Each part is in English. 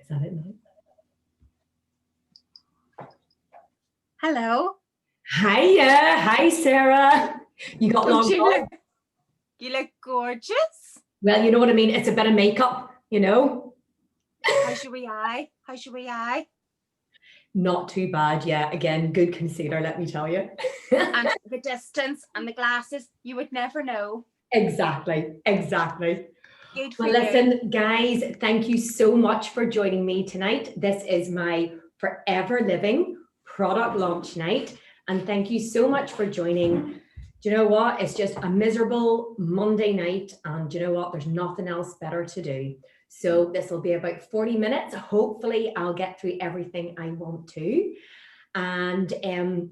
Is that it now? Hello. Hiya. Hi, Sarah. You got long hair? You look gorgeous. Well, you know what I mean? It's a bit of makeup, you know? How's your wee eye? How's your wee eye? Not too bad, yeah. Again, good concealer, let me tell you. And the distance and the glasses, you would never know. Exactly, exactly. Good for Well, listen, guys, thank you so much for joining me tonight. This is my Forever Living product launch night. And thank you so much for joining. Do you know what? It's just a miserable Monday night. And do you know what? There's nothing else better to do. So this will be about 40 minutes. Hopefully I'll get through everything I want to. And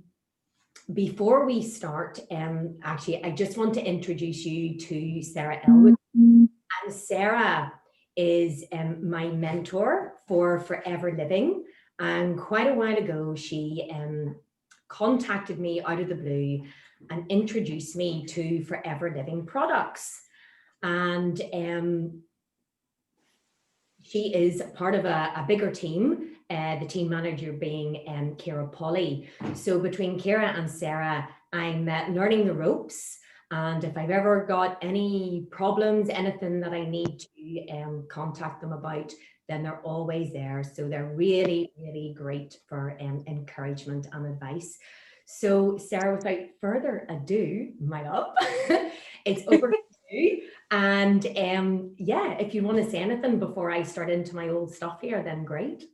before we start, actually, I just want to introduce you to Sarah Elwood. And Sarah is my mentor for Forever Living. And quite a while ago, she contacted me out of the blue and introduced me to Forever Living products. And she is part of a bigger team, the team manager being Kira Polly. So between Kira and Sarah, I'm learning the ropes. And if I've ever got any problems, anything that I need to contact them about, then they're always there. So they're really, really great for encouragement and advice. So Sarah, without further ado, my love, it's over to you. And yeah, if you want to say anything before I start into my old stuff here, then great.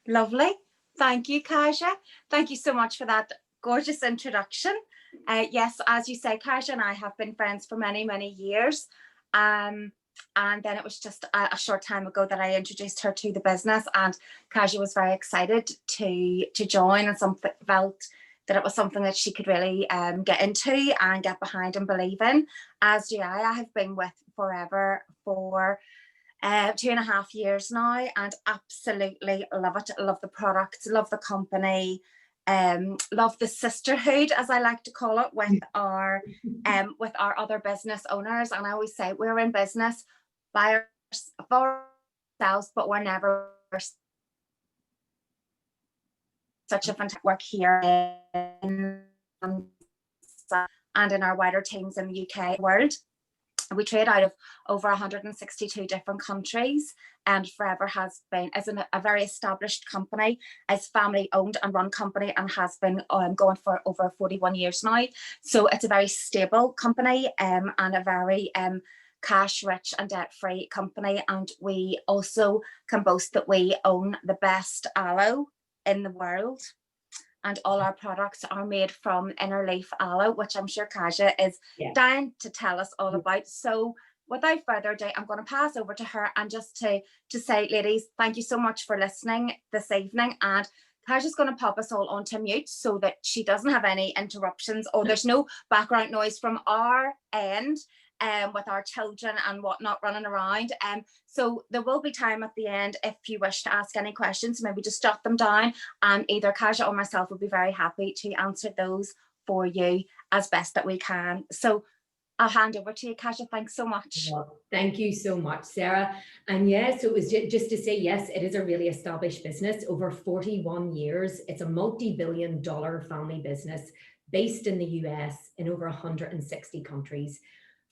Lovely. Thank you, Kazia. Thank you so much for that gorgeous introduction. Yes, as you say, Kazia and I have been friends for many, many years. And then it was just a short time ago that I introduced her to the business, and Kazia was very excited to join, and felt that it was something that she could really get into and get behind and believe in. As do I. I have been with Forever for 2.5 years now, and absolutely love it. Love the products, love the company, love the sisterhood, as I like to call it, with our other business owners. And I always say we're in business for ourselves, but we're never such a fantastic work here and in our wider teams in the UK world. We trade out of over 162 different countries, and Forever is a very established company, is family owned and run company, and has been going for over 41 years now. So it's a very stable company and a very cash rich and debt free company. And we also can boast that we own the best aloe in the world. And all our products are made from inner leaf aloe, which I'm sure Kazia is dying to tell us all about. So without further ado, I'm going to pass over to her, and just to say, ladies, thank you so much for listening this evening. And Kazia's going to pop us all onto mute so that she doesn't have any interruptions, or there's no background noise from our end. With our children and whatnot running around. So there will be time at the end if you wish to ask any questions, maybe just jot them down, and either Kazia or myself will be very happy to answer those for you as best that we can. So I'll hand over to you, Kazia. Thanks so much. Well, thank you so much, Sarah. And yes, it was just to say, yes, it is a really established business, over 41 years. It's a multi-billion-dollar family business based in the US in over 160 countries.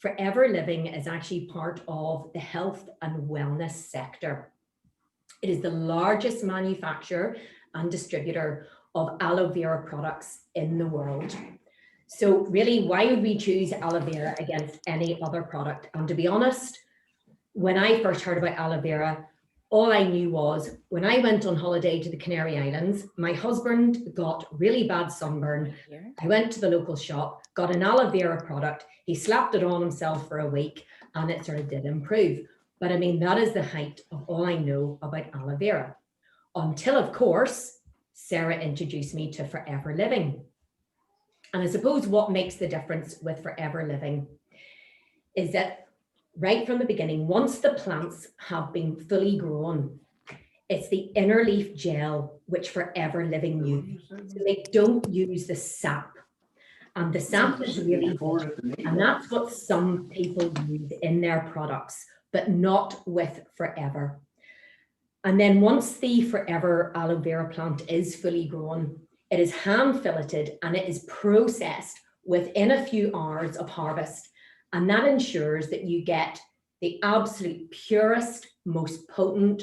Forever Living is actually part of the health and wellness sector. It is the largest manufacturer and distributor of aloe vera products in the world. So really, why would we choose aloe vera against any other product? And to be honest, when I first heard about aloe vera, all I knew was when I went on holiday to the Canary Islands, my husband got really bad sunburn. I went to the local shop, got an aloe vera product. He slapped it on himself for a week, and it sort of did improve. But I mean, that is the height of all I know about aloe vera. Until, of course, Sarah introduced me to Forever Living. And I suppose what makes the difference with Forever Living is that right from the beginning, once the plants have been fully grown, it's the inner leaf gel which Forever Living use. So they don't use the sap. And the sap is really good. And that's what some people use in their products, but not with Forever. And then once the Forever aloe vera plant is fully grown, it is hand filleted and it is processed within a few hours of harvest. And that ensures that you get the absolute purest, most potent,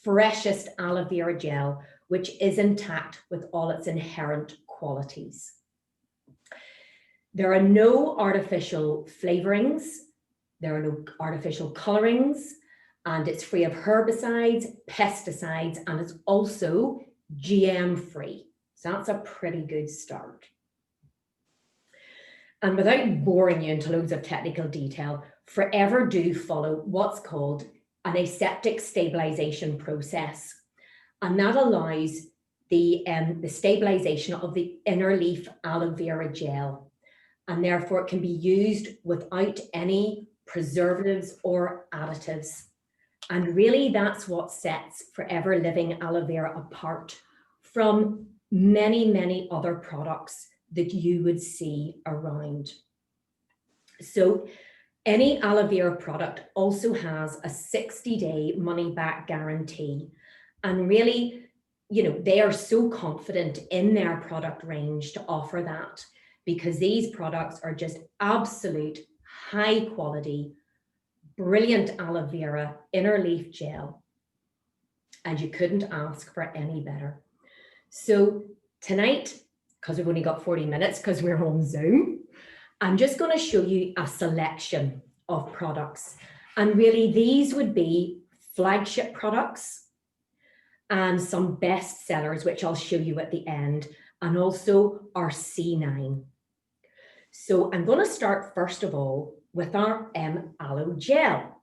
freshest aloe vera gel, which is intact with all its inherent qualities. There are no artificial flavorings, there are no artificial colorings, and it's free of herbicides, pesticides, and it's also GM free. So that's a pretty good start. And without boring you into loads of technical detail, Forever do follow what's called an aseptic stabilization process. And that allows the stabilization of the inner leaf aloe vera gel. And therefore it can be used without any preservatives or additives. And really that's what sets Forever Living aloe vera apart from many, many other products that you would see around. So any aloe vera product also has a 60-day money-back guarantee. And really, you know, they are so confident in their product range to offer that, because these products are just absolute high quality, brilliant aloe vera inner leaf gel. And you couldn't ask for any better. So tonight, because we've only got 40 minutes because we're on Zoom, I'm just going to show you a selection of products. And really these would be flagship products and some best sellers, which I'll show you at the end, and also our C9. So I'm going to start first of all with our aloe gel.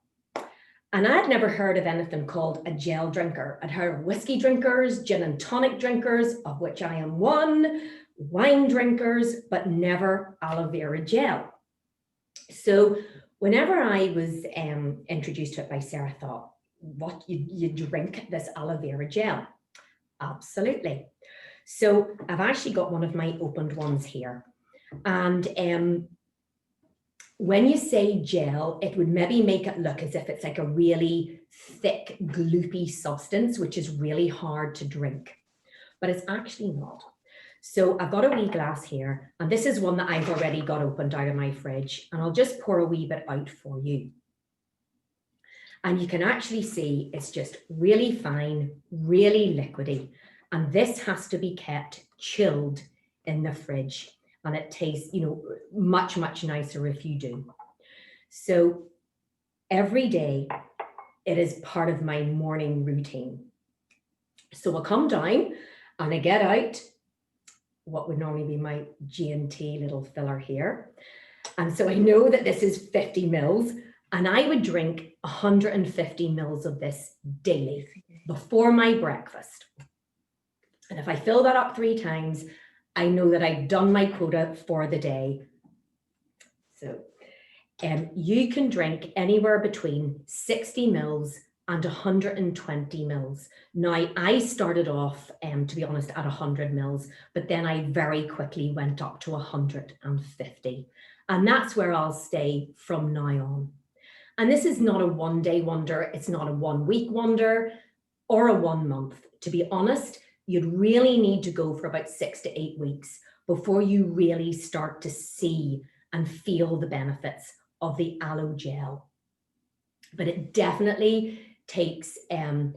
And I'd never heard of anything called a gel drinker. I'd heard of whiskey drinkers, gin and tonic drinkers, of which I am one, wine drinkers, but never aloe vera gel. So whenever I was introduced to it by Sarah, I thought, what, you drink this aloe vera gel? Absolutely. So I've actually got one of my opened ones here. And when you say gel, it would maybe make it look as if it's like a really thick, gloopy substance, which is really hard to drink, but it's actually not. So I've got a wee glass here, and this is one that I've already got opened out of my fridge, and I'll just pour a wee bit out for you. And you can actually see it's just really fine, really liquidy, and this has to be kept chilled in the fridge. And it tastes, you know, much, much nicer if you do. So every day it is part of my morning routine. So I'll come down and I get out what would normally be my G&T little filler here. And so I know that this is 50 mils, and I would drink 150 mils of this daily before my breakfast. And if I fill that up 3 times, I know that I've done my quota for the day. So you can drink anywhere between 60 mils and 120 mils. Now, I started off, to be honest, at 100 mils, but then I very quickly went up to 150. And that's where I'll stay from now on. And this is not a one-day wonder. It's not a one-week wonder or a 1 month. To be honest, you'd really need to go for about 6 to 8 weeks before you really start to see and feel the benefits of the aloe gel. But it definitely takes a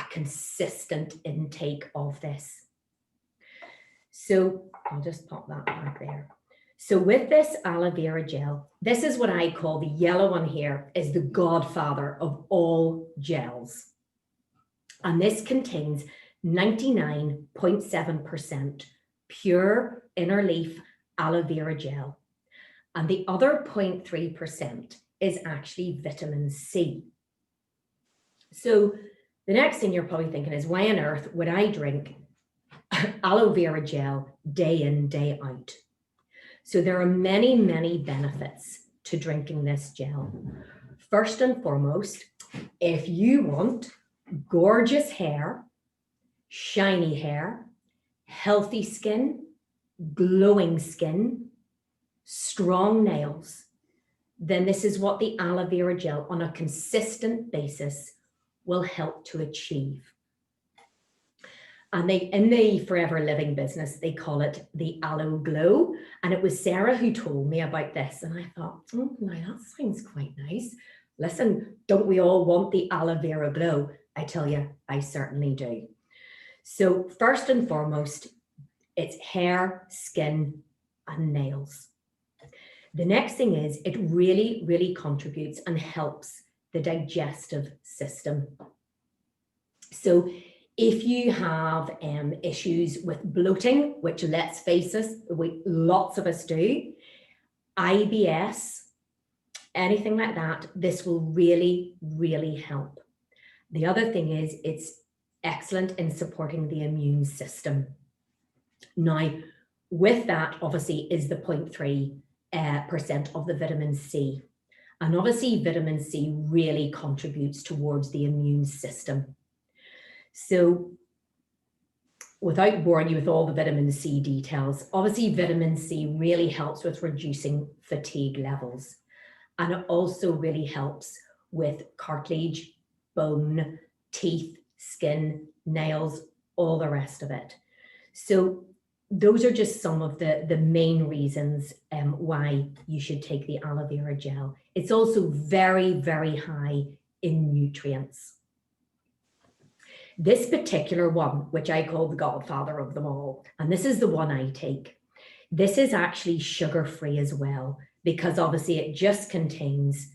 consistent intake of this. So I'll just pop that back there. So with this aloe vera gel, this is what I call the yellow one here, is the godfather of all gels. And this contains 99.7% pure inner leaf aloe vera gel. And the other 0.3% is actually vitamin C. So the next thing you're probably thinking is, why on earth would I drink aloe vera gel day in, day out? So there are many, many benefits to drinking this gel. First and foremost, if you want gorgeous hair, shiny hair, healthy skin, glowing skin, strong nails, then this is what the aloe vera gel on a consistent basis will help to achieve. And in the Forever Living business, they call it the Aloe Glow. And it was Sarah who told me about this. And I thought, oh, now that sounds quite nice. Listen, don't we all want the aloe vera glow? I tell you, I certainly do. So first and foremost, it's hair, skin, and nails. The next thing is it really, really contributes and helps the digestive system. So if you have issues with bloating, which let's face it, lots of us do, IBS, anything like that, this will really, really help. The other thing is it's excellent in supporting the immune system. Now, with that, obviously, is the 0.3% of the vitamin C. And obviously, vitamin C really contributes towards the immune system. So without boring you with all the vitamin C details, obviously vitamin C really helps with reducing fatigue levels. And it also really helps with cartilage, bone, teeth, skin, nails, all the rest of it. So those are just some of the main reasons why you should take the aloe vera gel. It's also very, very high in nutrients. This particular one, which I call the godfather of them all, and this is the one I take, this is actually sugar-free as well, because obviously it just contains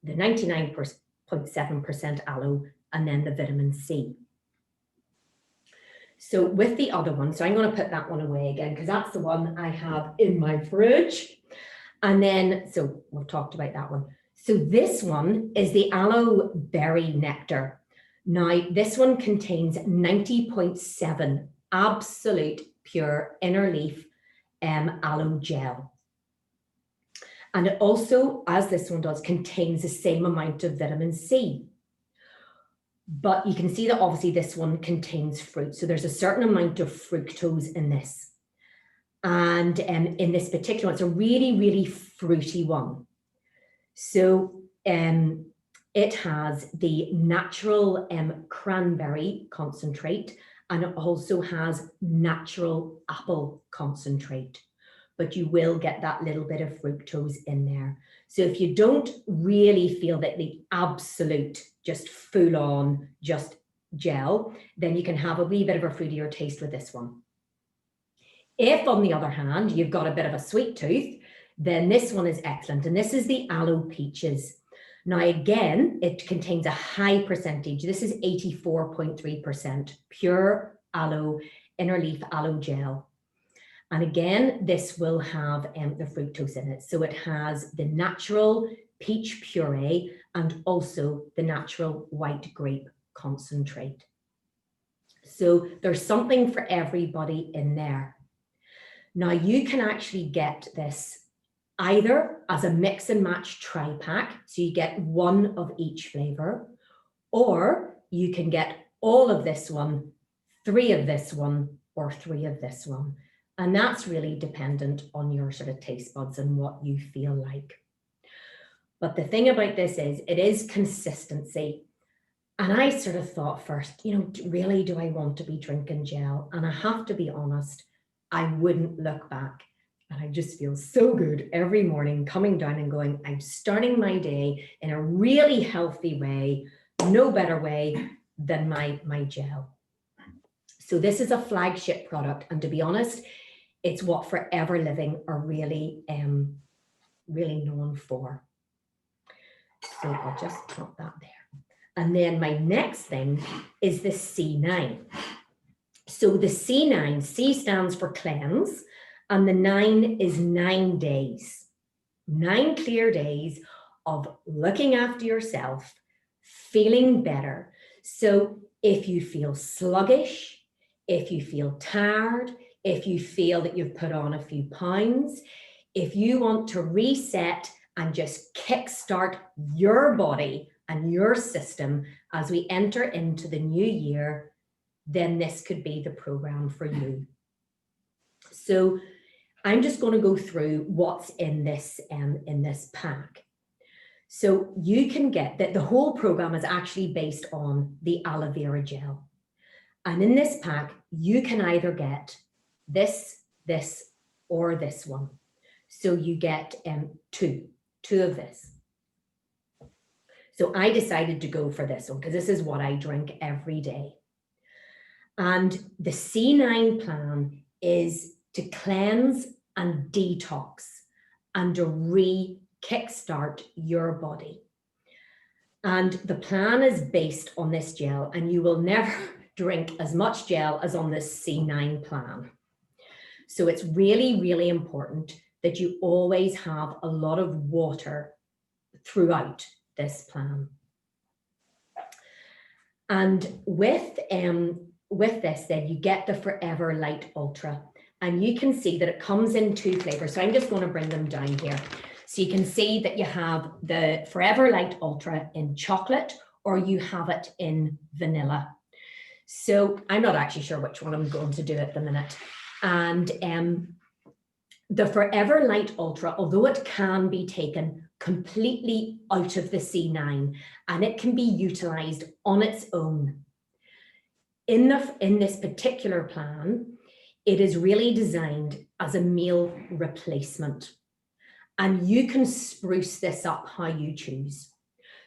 the 99.7% aloe and then the vitamin C. So with the other one, so I'm going to put that one away again, because that's the one I have in my fridge. And then, so we've talked about that one. So this one is the aloe berry nectar. Now, this one contains 90.7 absolute pure inner leaf aloe gel. And it also, as this one does, contains the same amount of vitamin C. But you can see that obviously this one contains fruit. So there's a certain amount of fructose in this. And in this particular one, it's a really, really fruity one. So it has the natural cranberry concentrate, and it also has natural apple concentrate. But you will get that little bit of fructose in there. So if you don't really feel that the absolute, just full on, just gel, then you can have a wee bit of a fruitier taste with this one. If, on the other hand, you've got a bit of a sweet tooth, then this one is excellent. And this is the aloe peaches. Now, again, it contains a high percentage. This is 84.3% pure aloe, inner leaf aloe gel. And again, this will have the fructose in it. So it has the natural peach puree and also the natural white grape concentrate. So there's something for everybody in there. Now you can actually get this either as a mix and match tri-pack, so you get one of each flavor, or you can get all of this one, 3 of this one, or 3 of this one. And that's really dependent on your sort of taste buds and what you feel like. But the thing about this is it is consistency. And I sort of thought first, you know, really, do I want to be drinking gel? And I have to be honest, I wouldn't look back. And I just feel so good every morning coming down and going, I'm starting my day in a really healthy way, no better way than my gel. So this is a flagship product. And to be honest, it's what Forever Living are really, really known for. So I'll just put that there. And then my next thing is the C9. So the C9, C stands for cleanse, and the 9 is 9 days. 9 clear days of looking after yourself, feeling better. So if you feel sluggish, if you feel tired, if you feel that you've put on a few pounds, if you want to reset and just kickstart your body and your system as we enter into the new year, then this could be the program for you. So I'm just going to go through what's in this pack. So you can get that the whole program is actually based on the aloe vera gel. And in this pack, you can either get this, or this one. So you get two of this. So I decided to go for this one because this is what I drink every day. And the C9 plan is to cleanse and detox and to kickstart your body. And the plan is based on this gel, and you will never drink as much gel as on this C9 plan. So it's really, really important that you always have a lot of water throughout this plan. And with this then, you get the Forever Light Ultra, and you can see that it comes in 2 flavors. So I'm just going to bring them down here. So you can see that you have the Forever Light Ultra in chocolate, or you have it in vanilla. So I'm not actually sure which one I'm going to do at the minute. And the Forever Light Ultra, although it can be taken completely out of the C9 and it can be utilized on its own, in this particular plan, it is really designed as a meal replacement. And you can spruce this up how you choose.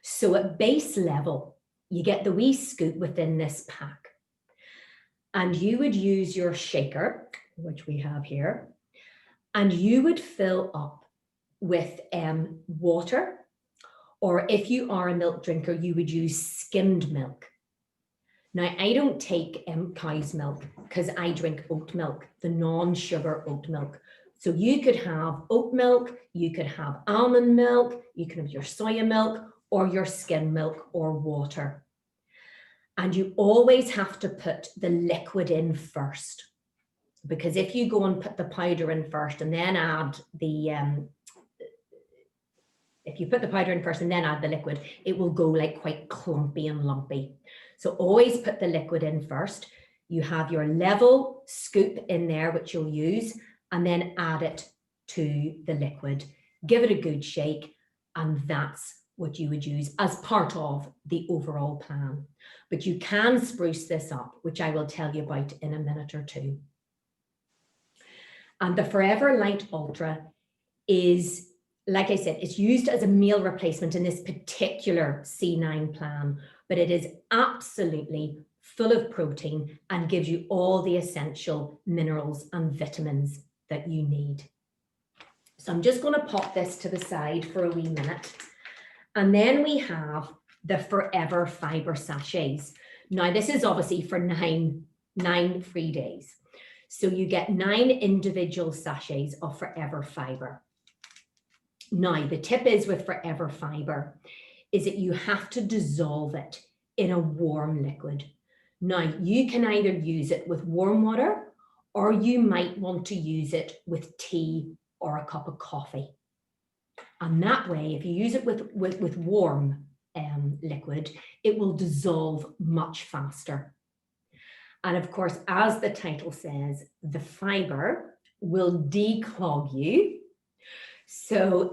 So at base level, you get the wee scoop within this pack. And you would use your shaker, which we have here, and you would fill up with water, or if you are a milk drinker, you would use skimmed milk. Now, I don't take cow's milk because I drink oat milk, the non-sugar oat milk. So you could have oat milk, you could have almond milk, you can have your soya milk, or your skim milk or water. And you always have to put the liquid in first, because if you go and put the powder in first and then add the, if you put the powder in first and then add the liquid, it will go like quite clumpy and lumpy. So always put the liquid in first. You have your level scoop in there, which you'll use, and then add it to the liquid. Give it a good shake, and that's what you would use as part of the overall plan. But you can spruce this up, which I will tell you about in a minute or two. And the Forever Light Ultra is, like I said, it's used as a meal replacement in this particular C9 plan, but it is absolutely full of protein and gives you all the essential minerals and vitamins that you need. So I'm just going to pop this to the side for a wee minute. And then we have the Forever Fiber sachets. Now, this is obviously for nine free days. So you get 9 individual sachets of Forever Fiber. Now, the tip is with Forever Fiber is that you have to dissolve it in a warm liquid. Now, you can either use it with warm water, or you might want to use it with tea or a cup of coffee. And that way, if you use it with warm liquid, it will dissolve much faster. And of course, as the title says, the fiber will declog you. So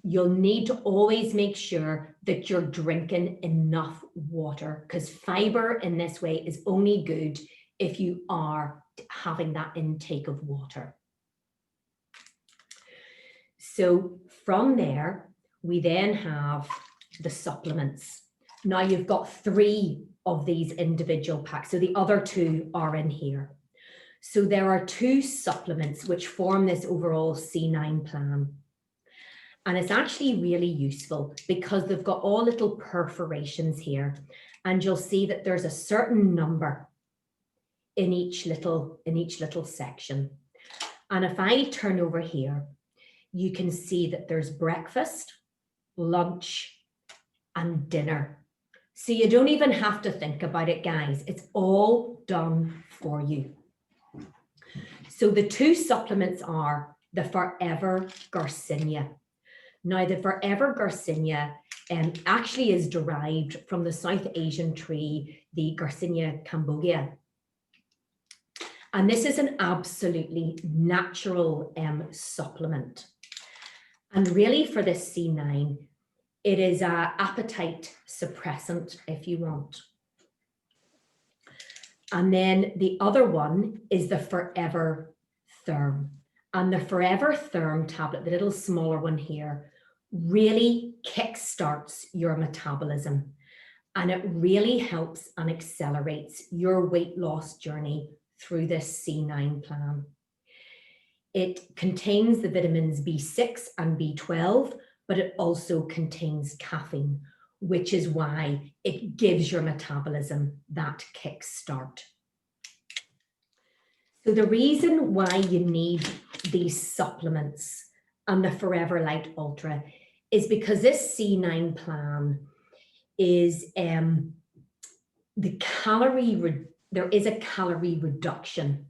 you'll need to always make sure that you're drinking enough water, because fiber in this way is only good if you are having that intake of water. So from there, we then have the supplements. Now you've got 3 of these individual packs. So the other 2 are in here. So there are 2 supplements which form this overall C9 plan. And it's actually really useful because they've got all little perforations here. And you'll see that there's a certain number in each little section. And if I turn over here, you can see that there's breakfast, lunch, and dinner. So you don't even have to think about it, guys. It's all done for you. So the 2 supplements are the Forever Garcinia. Now, the Forever Garcinia actually is derived from the South Asian tree, the Garcinia cambogia. And this is an absolutely natural supplement. And really for this C9, it is an appetite suppressant, if you want. And then the other one is the Forever Therm. And the Forever Therm tablet, the little smaller one here, really kickstarts your metabolism. And it really helps and accelerates your weight loss journey through this C9 plan. It contains the vitamins B6 and B12, but it also contains caffeine, which is why it gives your metabolism that kickstart. So the reason why you need these supplements and the Forever Light Ultra is because this C9 plan is there is a calorie reduction.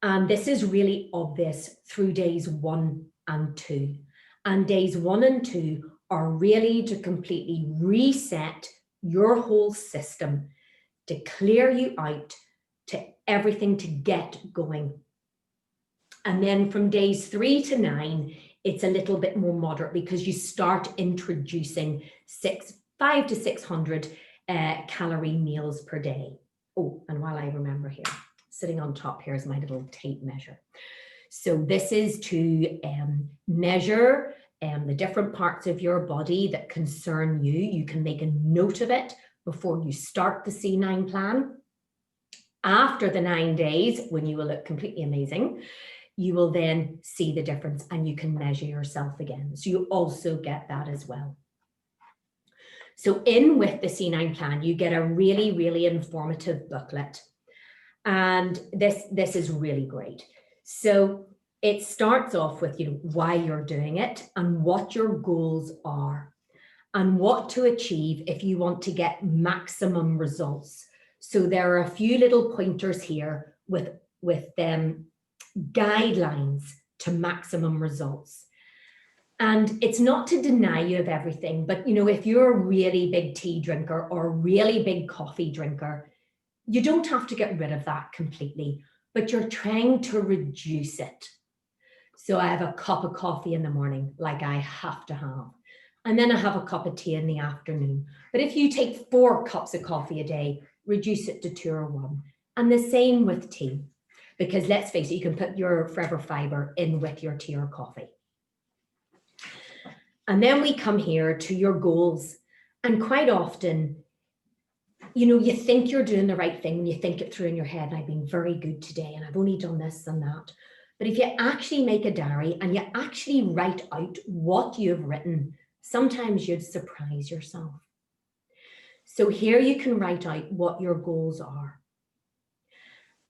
And this is really obvious through days 1 and 2. And days 1 and 2 are really to completely reset your whole system, to clear you out, to everything to get going. And then from days 3 to 9, it's a little bit more moderate because you start introducing 500 to 600 calorie meals per day. Oh, and while I remember here, sitting on top here is my little tape measure. So this is to measure the different parts of your body that concern you. You can make a note of it before you start the C9 plan. After the 9 days, when you will look completely amazing, you will then see the difference and you can measure yourself again. So you also get that as well. So in with the C9 plan, you get a really, really informative booklet. And this is really great. So it starts off with, why you're doing it and what your goals are and what to achieve if you want to get maximum results. So there are a few little pointers here with guidelines to maximum results. And it's not to deny you of everything, but if you're a really big tea drinker or a really big coffee drinker, you don't have to get rid of that completely, but you're trying to reduce it. So I have a cup of coffee in the morning, like I have to have, and then I have a cup of tea in the afternoon. But if you take 4 cups of coffee a day, reduce it to 2 or 1. And the same with tea, because let's face it, you can put your Forever Fiber in with your tea or coffee. And then we come here to your goals. And quite often, you think you're doing the right thing when you think it through in your head, and I've been very good today and I've only done this and that. But if you actually make a diary and you actually write out what you've written, sometimes you'd surprise yourself. So here you can write out what your goals are.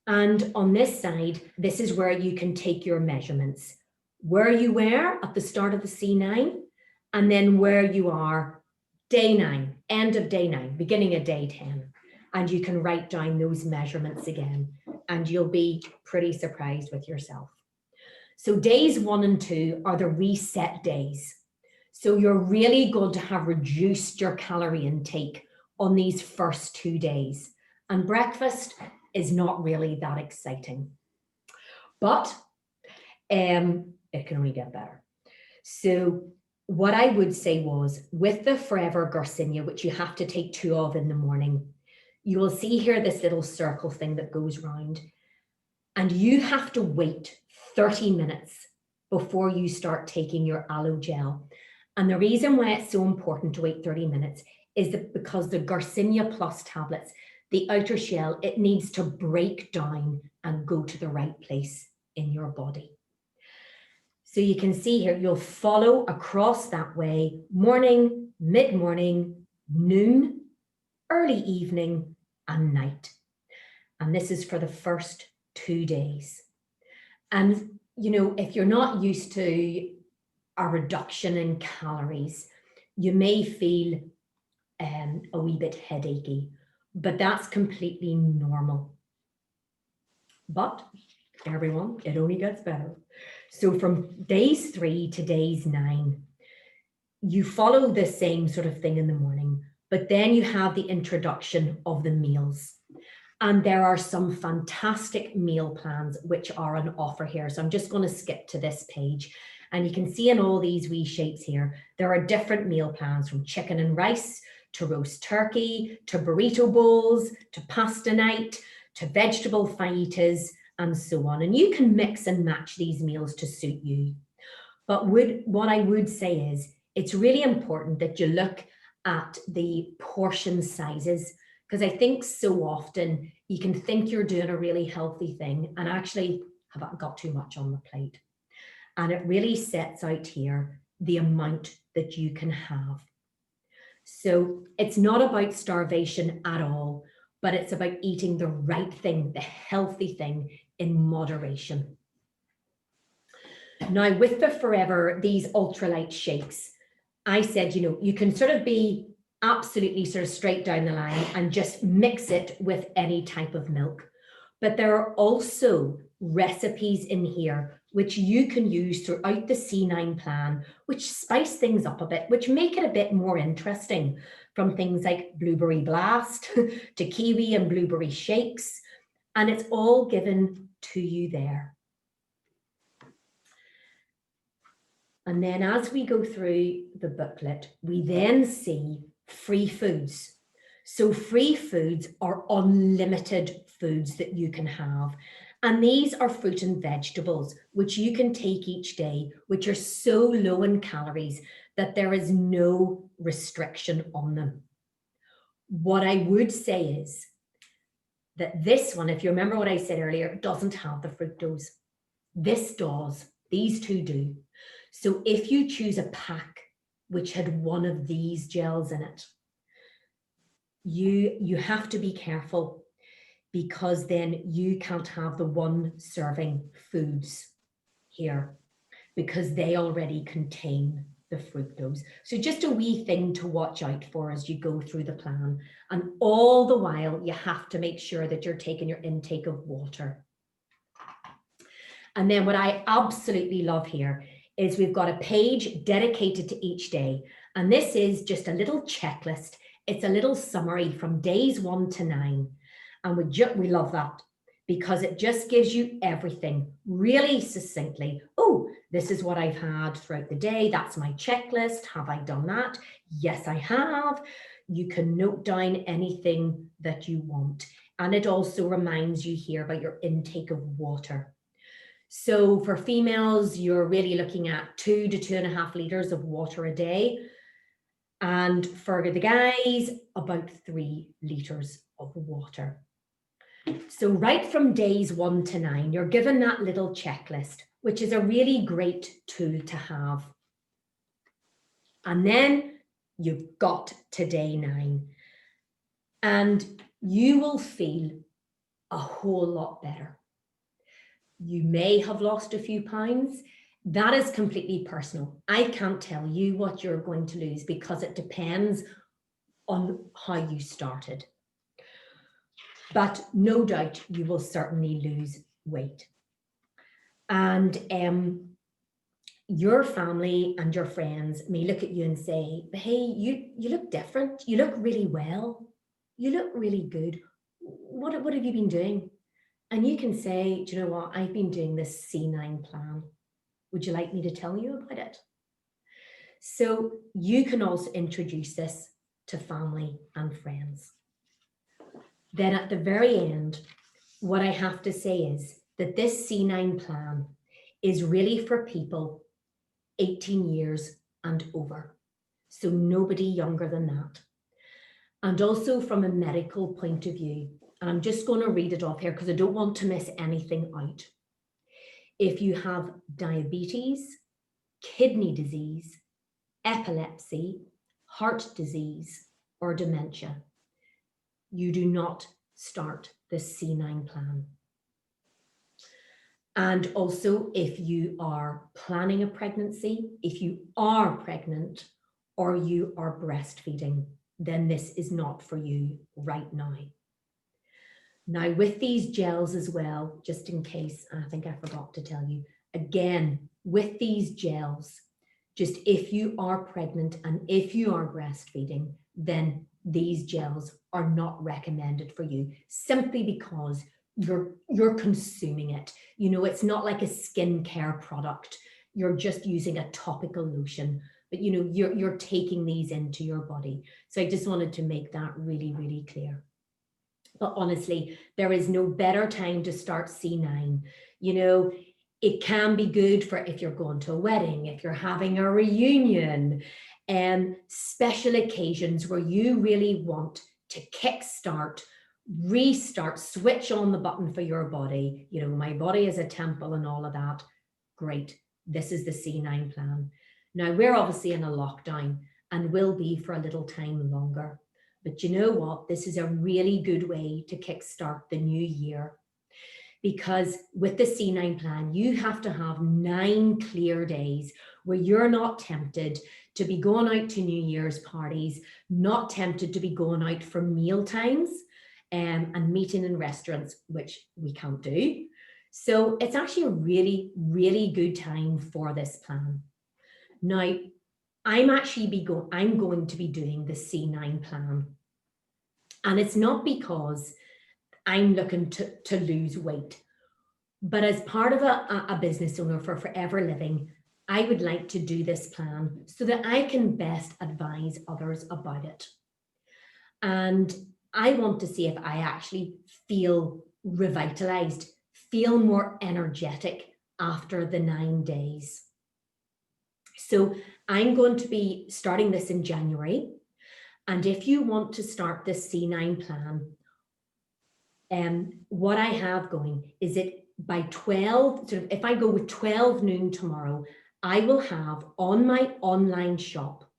And on this side, this is where you can take your measurements, where you were at the start of the C9, and then where you are day 9, end of day 9, beginning of day 10. And you can write down those measurements again, and you'll be pretty surprised with yourself. So days 1 and 2 are the reset days. So you're really going to have reduced your calorie intake on these first 2 days. And breakfast is not really that exciting. But it can only get better. So what I would say was, with the Forever Garcinia, which you have to take 2 of in the morning, you will see here this little circle thing that goes round, and you have to wait 30 minutes before you start taking your aloe gel. And the reason why it's so important to wait 30 minutes is that because the Garcinia Plus tablets, the outer shell, it needs to break down and go to the right place in your body. So you can see here, you'll follow across that way, morning, mid-morning, noon, early evening, and night. And this is for the first 2 days. And, if you're not used to a reduction in calories, you may feel a wee bit headachy, but that's completely normal. But everyone, it only gets better. So from days 3 to days 9, you follow the same sort of thing in the morning, but then you have the introduction of the meals. And there are some fantastic meal plans which are on offer here. So I'm just going to skip to this page. And you can see in all these wee shapes here, there are different meal plans, from chicken and rice to roast turkey, to burrito bowls, to pasta night, to vegetable fajitas and so on. And you can mix and match these meals to suit you. But what I would say is it's really important that you look at the portion sizes, because I think so often you can think you're doing a really healthy thing and actually have got too much on the plate. And it really sets out here the amount that you can have. So it's not about starvation at all, but it's about eating the right thing, the healthy thing in moderation. Now with the Forever, these ultralight shakes, I said, you can sort of be absolutely sort of straight down the line and just mix it with any type of milk. But there are also recipes in here which you can use throughout the C9 plan, which spice things up a bit, which make it a bit more interesting, from things like blueberry blast to kiwi and blueberry shakes. And it's all given to you there. And then as we go through the booklet, we then see free foods. So free foods are unlimited foods that you can have. And these are fruit and vegetables, which you can take each day, which are so low in calories that there is no restriction on them. What I would say is that this one, if you remember what I said earlier, doesn't have the fructose. This does, these two do. So if you choose a pack which had one of these gels in it, you have to be careful, because then you can't have the one serving foods here because they already contain the fructose. So just a wee thing to watch out for as you go through the plan. And all the while, you have to make sure that you're taking your intake of water. And then what I absolutely love here is we've got a page dedicated to each day. And this is just a little checklist. It's a little summary from days 1 to 9. And we love that, because it just gives you everything really succinctly. Oh, this is what I've had throughout the day. That's my checklist. Have I done that? Yes, I have. You can note down anything that you want. And it also reminds you here about your intake of water. So for females, you're really looking at 2 to 2.5 liters of water a day. And for the guys, about 3 liters of water. So right from days 1 to 9, you're given that little checklist, which is a really great tool to have. And then you've got to day 9, and you will feel a whole lot better. You may have lost a few pounds. That is completely personal. I can't tell you what you're going to lose because it depends on how you started. But no doubt you will certainly lose weight. And your family and your friends may look at you and say, hey, you look different. You look really well. You look really good. What have you been doing? And you can say, do you know what? I've been doing this C9 plan. Would you like me to tell you about it? So you can also introduce this to family and friends. Then at the very end, what I have to say is that this C9 plan is really for people 18 years and over. So nobody younger than that. And also from a medical point of view, and I'm just going to read it off here because I don't want to miss anything out. If you have diabetes, kidney disease, epilepsy, heart disease, or dementia, you do not start the C9 plan. And also, if you are planning a pregnancy, if you are pregnant, or you are breastfeeding, then this is not for you right now. Now, with these gels as well, just in case, I think I forgot to tell you, again, with these gels, just if you are pregnant and if you are breastfeeding, then these gels are not recommended for you, simply because you're consuming it. You know, it's not like a skincare product. You're just using a topical lotion, but you know, you're taking these into your body. So I just wanted to make that really, really clear. But honestly, there is no better time to start C9. You know, it can be good for if you're going to a wedding, if you're having a reunion, and special occasions where you really want to kickstart, restart, switch on the button for your body. You know, my body is a temple and all of that. Great. This is the C9 plan. Now, we're obviously in a lockdown and will be for a little time longer. But you know what? This is a really good way to kickstart the new year. Because with the C9 plan, you have to have 9 clear days where you're not tempted to be going out to New Year's parties, not tempted to be going out for meal times and meeting in restaurants, which we can't do. So it's actually a really, really good time for this plan. Now, I'm going to be doing the C9 plan. And it's not because I'm looking to lose weight. But as part of a business owner for Forever Living, I would like to do this plan so that I can best advise others about it. And I want to see if I actually feel revitalized, feel more energetic after the 9 days. So I'm going to be starting this in January. And if you want to start this C9 plan, what I have going is it by 12, sort of if I go with 12 noon tomorrow, I will have on my online shop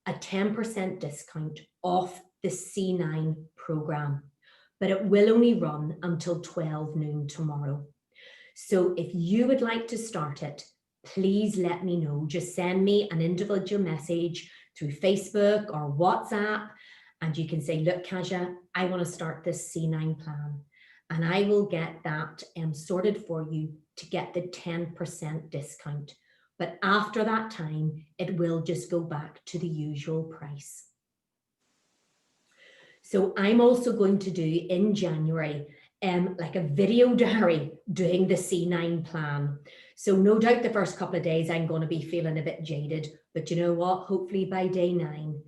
a 10% discount off the C9 program, but it will only run until 12 noon tomorrow. So if you would like to start it, please let me know. Just send me an individual message through Facebook or WhatsApp, and you can say, look, Kazia, I want to start this C9 plan. And I will get that sorted for you to get the 10% discount. But after that time, it will just go back to the usual price. So I'm also going to do in January, like a video diary doing the C9 plan. So no doubt the first couple of days I'm going to be feeling a bit jaded, but you know what? Hopefully by day 9,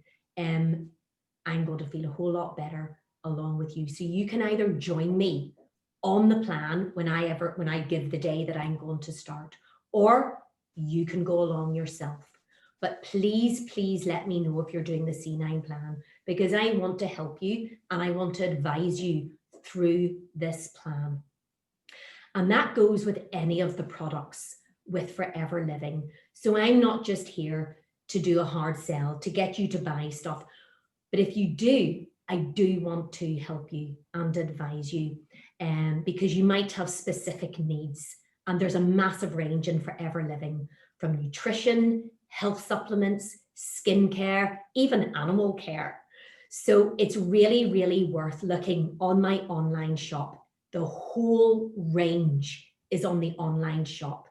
I'm going to feel a whole lot better along with you. So you can either join me on the plan when I give the day that I'm going to start, or you can go along yourself. But please, please let me know if you're doing the C9 plan, because I want to help you and I want to advise you through this plan. And that goes with any of the products with Forever Living. So I'm not just here to do a hard sell, to get you to buy stuff. But if you do, I do want to help you and advise you, because you might have specific needs. And there's a massive range in Forever Living, from nutrition, health supplements, skincare, even animal care. So it's really, really worth looking on my online shop. The whole range is on the online shop.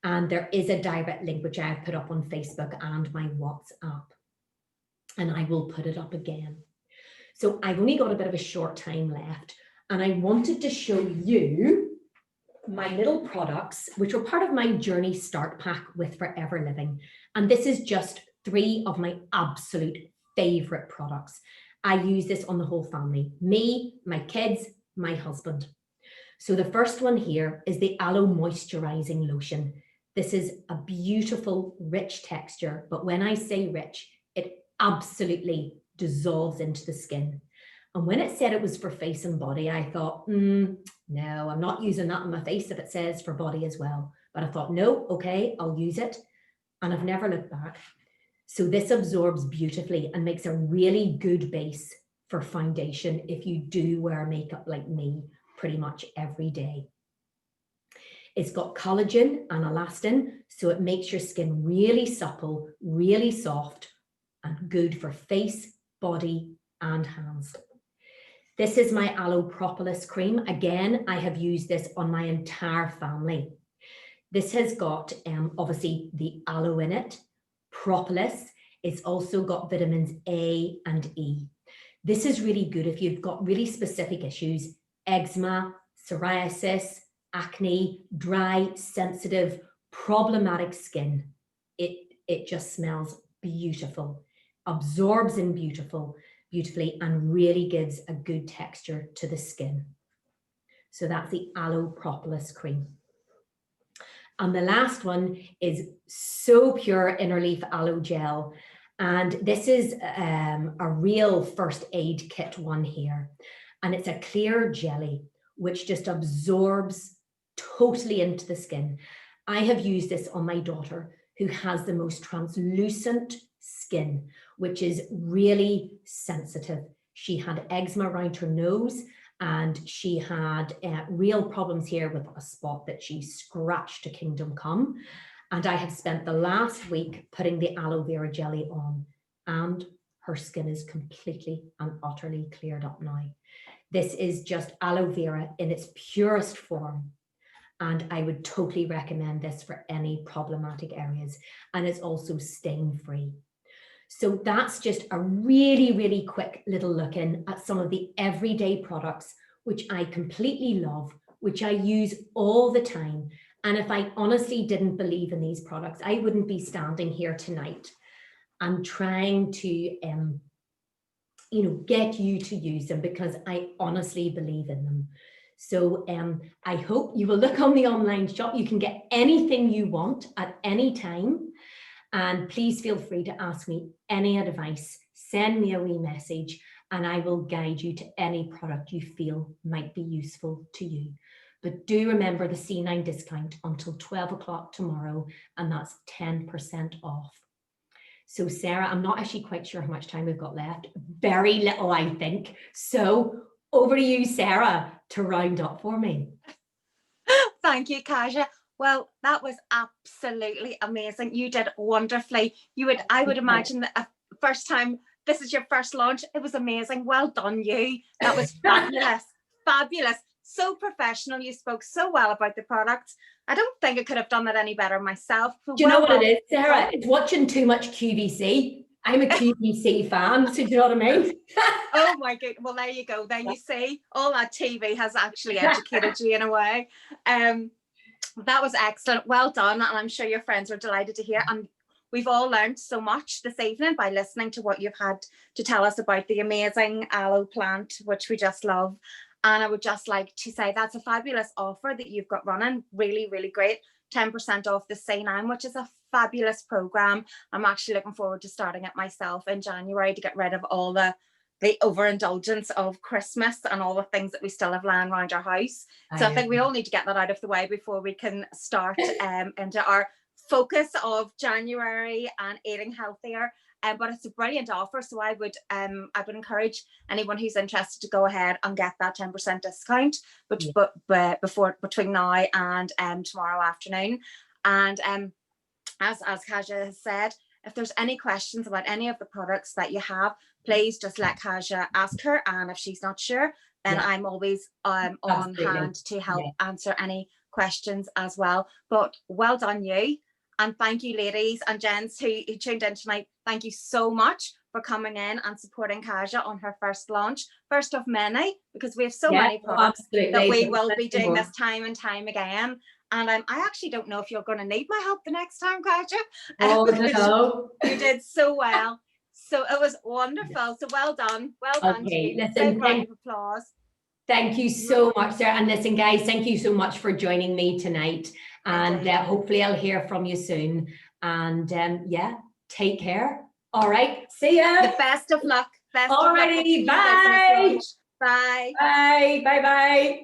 And there is a direct link, which I have put up on Facebook and my WhatsApp. And I will put it up again. So I've only got a bit of a short time left. And I wanted to show you my little products, which were part of my journey start pack with Forever Living. And this is just 3 of my absolute favorite products. I use this on the whole family, me, my kids, my husband. So the first one here is the Aloe Moisturizing Lotion. This is a beautiful, rich texture, but when I say rich, it absolutely dissolves into the skin. And when it said it was for face and body, I thought, no, I'm not using that on my face if it says for body as well. But I thought, no, okay, I'll use it. And I've never looked back. So this absorbs beautifully and makes a really good base for foundation if you do wear makeup like me pretty much every day. It's got collagen and elastin, so it makes your skin really supple, really soft, and good for face, body, and hands. This is my Aloe Propolis Cream. Again, I have used this on my entire family. This has got obviously the aloe in it, propolis. It's also got vitamins A and E. This is really good if you've got really specific issues, eczema, psoriasis, acne, dry, sensitive, problematic skin. It just smells beautiful, absorbs in beautifully, beautifully and really gives a good texture to the skin. So that's the Aloe Propolis Cream. And the last one is so pure inner leaf aloe gel. And this is a real first aid kit one here. And it's a clear jelly, which just absorbs totally into the skin. I have used this on my daughter, who has the most translucent skin, which is really sensitive. She had eczema around her nose, and she had real problems here with a spot that she scratched to kingdom come. And I have spent the last week putting the aloe vera jelly on, and her skin is completely and utterly cleared up now. This is just aloe vera in its purest form. And I would totally recommend this for any problematic areas. And it's also stain-free. So that's just a really, really quick little look in at some of the everyday products, which I completely love, which I use all the time. And if I honestly didn't believe in these products, I wouldn't be standing here tonight and trying to, get you to use them, because I honestly believe in them. So I hope you will look on the online shop. You can get anything you want at any time. And please feel free to ask me any advice, send me a wee message, and I will guide you to any product you feel might be useful to you. But do remember the C9 discount until 12 o'clock tomorrow, and that's 10% off. So Sarah, I'm not actually quite sure how much time we've got left. Very little, I think. So over to you, Sarah, to round up for me. Thank you, Kazia. Well, that was absolutely amazing. You did wonderfully. I would imagine that first time, this is your first launch. It was amazing. Well done, you. That was fabulous. Fabulous. So professional. You spoke so well about the products. I don't think I could have done that any better myself. Do you know what it is, Sarah? It's watching too much QVC. I'm a QVC fan, so do you know what I mean? Oh my God. Well, there you go. Then you see, all that TV has actually educated you in a way. That was excellent. Well done. And I'm sure your friends are delighted to hear. And we've all learned so much this evening by listening to what you've had to tell us about the amazing aloe plant, which we just love. And I would just like to say that's a fabulous offer that you've got running. Really, really great. 10% off the C9, which is a fabulous program. I'm actually looking forward to starting it myself in January to get rid of all the overindulgence of Christmas and all the things that we still have lying around our house. So I think we all need to get that out of the way before we can start into our focus of January and eating healthier. But it's a brilliant offer, so I would encourage anyone who's interested to go ahead and get that 10% discount, but between now and tomorrow afternoon. And as Kazia has said, if there's any questions about any of the products that you have, please just let Kazia ask her. And if she's not sure, then I'm always on hand to help answer any questions as well. But well done, you. And thank you, ladies and gents who tuned in tonight. Thank you so much for coming in and supporting Kazia on her first launch. First of many, because we have so many products that we will be doing this time and time again. And I actually don't know if you're going to need my help the next time, Kazia. Oh, no. You did so well. So it was wonderful. So well done. Well done to you. Big round of applause. Thank you so much, Sarah. And listen, guys, thank you so much for joining me tonight. And hopefully I'll hear from you soon. And take care. All right. See ya. The best of luck. Alrighty. Bye. Bye. Bye. Bye. Bye.